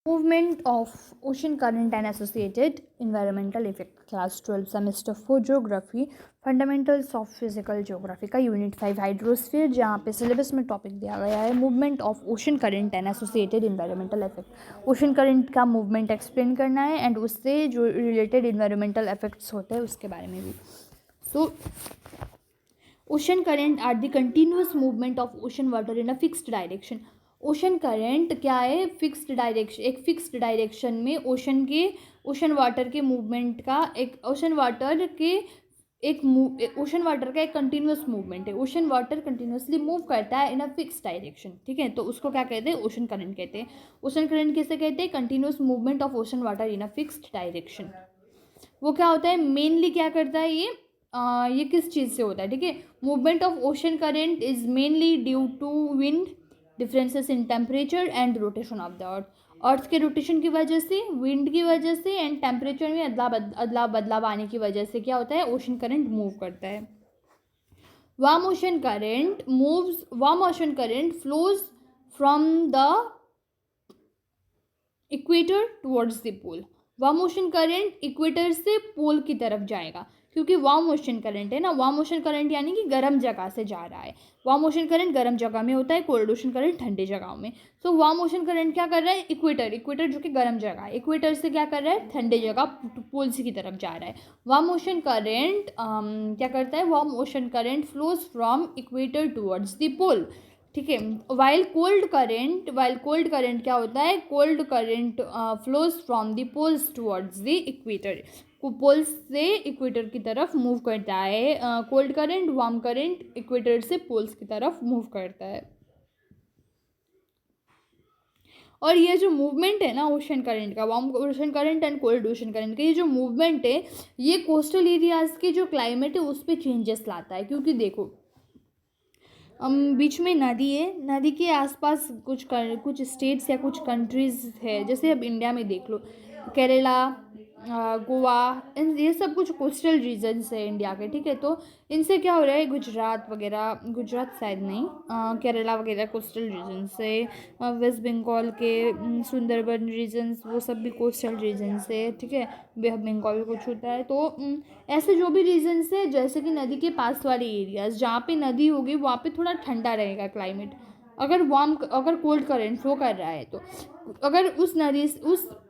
Movement of ocean current and associated environmental effect. Class 12 semester 4 Geography, Fundamentals of Physical Geography का unit 5 hydrosphere, जहाँ पे syllabus में topic दिया गया है movement of ocean current and associated environmental effect. Ocean current का movement explain करना है एंड उससे जो रिलेटेड इन्वायरमेंटल इफेक्ट्स होते हैं उसके बारे में भी. So ocean current are the continuous movement of ocean water in a fixed direction. Ocean current क्या है? फिक्स्ड डायरेक्शन, एक फिक्स्ड डायरेक्शन में ओशन वाटर के मूवमेंट का ओशन वाटर का एक कंटिन्यूस मूवमेंट है. ओशन वाटर कंटिन्यूसली मूव करता है इन अ फिक्स डायरेक्शन. ठीक है, तो उसको क्या कहते हैं? ओशन करंट कहते हैं. ओशन करंट किसे कहते हैं? Continuous movement of ocean water in a fixed direction. वो क्या होता है? मेनली क्या करता है ये किस चीज़ से होता है? ठीक है, movement of ocean current is mainly due to wind differences in temperature and rotation of the earth के रोटेशन की वजह से, विंड की वजह से एंड टेम्परेचर में अदला बदलाव आने की वजह से क्या होता है? ओशन करंट मूव करता है. Warm ocean current flows from the equator towards the pole. Warm ocean current equator से पोल की तरफ जाएगा क्योंकि वार्म ओशन करंट है ना. वार्म ओशन करंट यानी कि गर्म जगह से जा रहा है. वार्म ओशन करंट गर्म जगह में होता है, कोल्ड ओशन करंट ठंडी जगहों में. सो वार्म ओशन करंट क्या कर रहा है? इक्वेटर जो कि गर्म जगह है, इक्वेटर से क्या कर रहा है? ठंडी जगह पोल्स की तरफ जा रहा है. वार्म ओशन करंट क्या करता है? Warm ocean current flows from equator towards the pole. ठीक है, वाइल कोल्ड करंट क्या होता है? Cold current flows from the poles towards the equator. Poles से इक्वेटर की तरफ मूव करता है cold current. Warm current equator से पोल्स की तरफ मूव करता है. और ये जो मूवमेंट है ना ओशन करंट का, warm ocean current and cold ocean current का, ये जो मूवमेंट है ये कोस्टल एरियाज़ के जो क्लाइमेट है उस पर चेंजेस लाता है. क्योंकि देखो बीच में नदी है, नदी के आसपास कुछ स्टेट्स या कुछ कंट्रीज़ है. जैसे अब इंडिया में देख लो, केरला, गोवा, ये सब कुछ कोस्टल रीजन्स है इंडिया के. ठीक है, तो इनसे क्या हो रहा है? गुजरात शायद नहीं, केरला वगैरह कोस्टल रीजन्स है. वेस्ट बंगाल के सुंदरबन रीजन्स, वो सब भी कोस्टल रीजन्स है. ठीक है, बे ऑफ बंगाल कुछ होता है. तो ऐसे जो भी रीजन्स है, जैसे कि नदी के पास वाले एरियाज जहाँ पे नदी होगी वहाँ पे थोड़ा ठंडा रहेगा क्लाइमेट. अगर कोल्ड करंट फ्लो कर रहा है तो अगर उस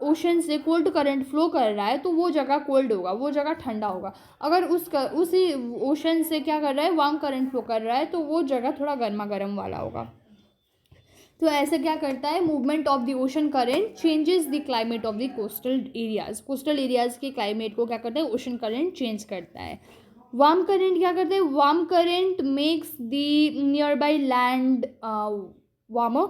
ओशन से कोल्ड करंट फ्लो कर रहा है तो वो जगह कोल्ड होगा, वो जगह ठंडा होगा. अगर उसी ओशन से क्या कर रहा है? वार्म करंट फ्लो कर रहा है तो वो जगह थोड़ा गर्मा गर्म वाला होगा. तो ऐसे क्या करता है? Movement of the ocean current changes the climate of the coastal areas के क्लाइमेट को क्या करता है? ओशन करंट चेंज करता है. वार्म करंट क्या करते हैं? Warm current makes the near by land warmer.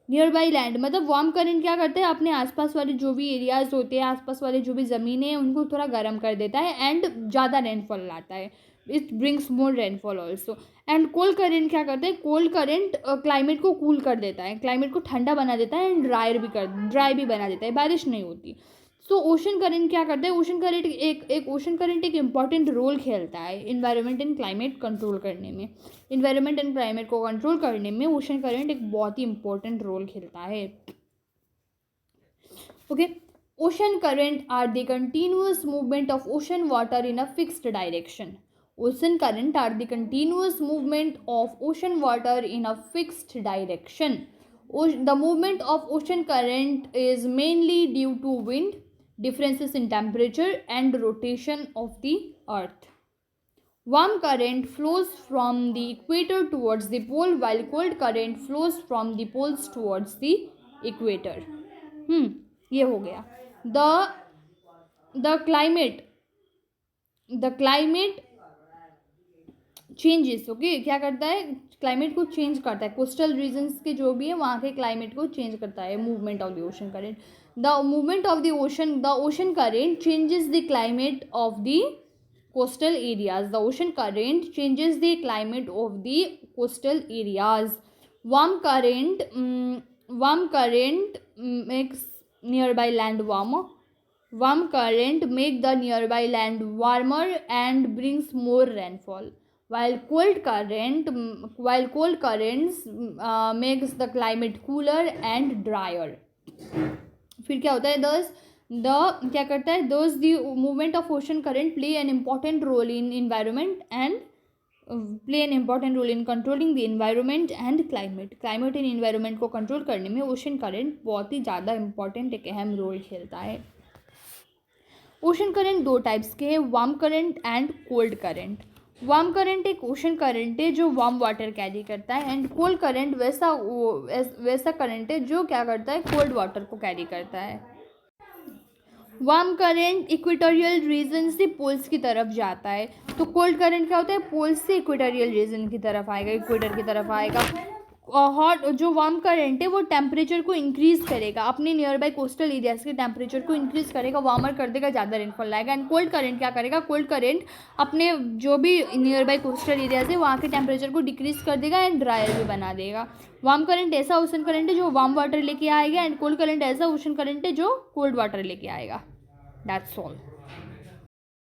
Near by land मतलब वार्म करंट क्या करते हैं? अपने आसपास वाले जो भी एरियाज होते हैं, आसपास वाले जो भी ज़मीनें हैं उनको थोड़ा गर्म कर देता है एंड ज़्यादा रेनफॉल लाता है. It brings more rainfall also. And cold current क्या करते हैं? कोल्ड करंट क्लाइमेट को कूल कर देता है, क्लाइमेट को ठंडा बना देता है एंड ड्राई भी बना देता है, बारिश नहीं होती. सो ओशन करंट क्या करता है? ओशन करंट एक इम्पॉर्टेंट रोल खेलता है इन्वायरमेंट एंड क्लाइमेट कंट्रोल करने में. इन्वायरमेंट एंड क्लाइमेट को कंट्रोल करने में ओशन करंट एक बहुत ही इम्पोर्टेंट रोल खेलता है. Okay, ocean current are the continuous movement of ocean water in a fixed direction. Ocean current are the continuous movement of ocean water in a fixed direction. The movement of ocean current is mainly due to wind, differences in temperature and rotation of the earth. Warm current flows from the equator towards the pole while cold current flows from the poles towards the equator. ये हो गया. The climate changes. Okay, क्या करता है? Climate को change करता है. Coastal regions के जो भी है वहाँ के क्लाइमेट को चेंज करता है movement of the ocean current. The movement of the ocean current changes the climate of the coastal areas. The ocean current changes the climate of the coastal areas. Warm current makes near by land warmer. Warm current make the nearby land warmer and brings more rainfall, while cold currents makes the climate cooler and drier. फिर क्या होता है, the क्या करता है, does the movement of ocean current play an important role in environment and play an important role in controlling the environment and climate and environment को control करने में ओशन करंट बहुत ही ज़्यादा इंपॉर्टेंट एक अहम रोल खेलता है। ओशन करंट दो टाइप्स के हैं, warm current and cold current. Warm current एक ओशन करंट है जो वार्म वाटर कैरी करता है, एंड कोल्ड करंट वैसा करंट है जो क्या करता है, कोल्ड वाटर को कैरी करता है। वार्म करंट इक्वेटोरियल रीजन से पोल्स की तरफ जाता है, तो कोल्ड करंट क्या होता है, पोल्स से इक्वेटोरियल रीजन की तरफ आएगा, इक्वेटर की तरफ आएगा। हॉट जो वार्म करंट है वो टेम्परेचर को इंक्रीज़ करेगा, अपने नियर बाई कोस्टल एरियाज़ के टेम्परेचर को इंक्रीज़ करेगा, वार्मर कर देगा, ज़्यादा रेनफॉल लाएगा। एंड कोल्ड करंट क्या करेगा, कोल्ड करंट अपने जो भी नियर बाई कोस्टल एरियाज़ है वहाँ के टेम्परेचर को डिक्रीज़ कर देगा एंड ड्रायर भी बना देगा। वार्म करंट ऐसा ओशन करंट है जो वार्म वाटर लेके आएगा, एंड कोल्ड करंट ऐसा ओशन करंट है जो कोल्ड वाटर लेके आएगा। That's all.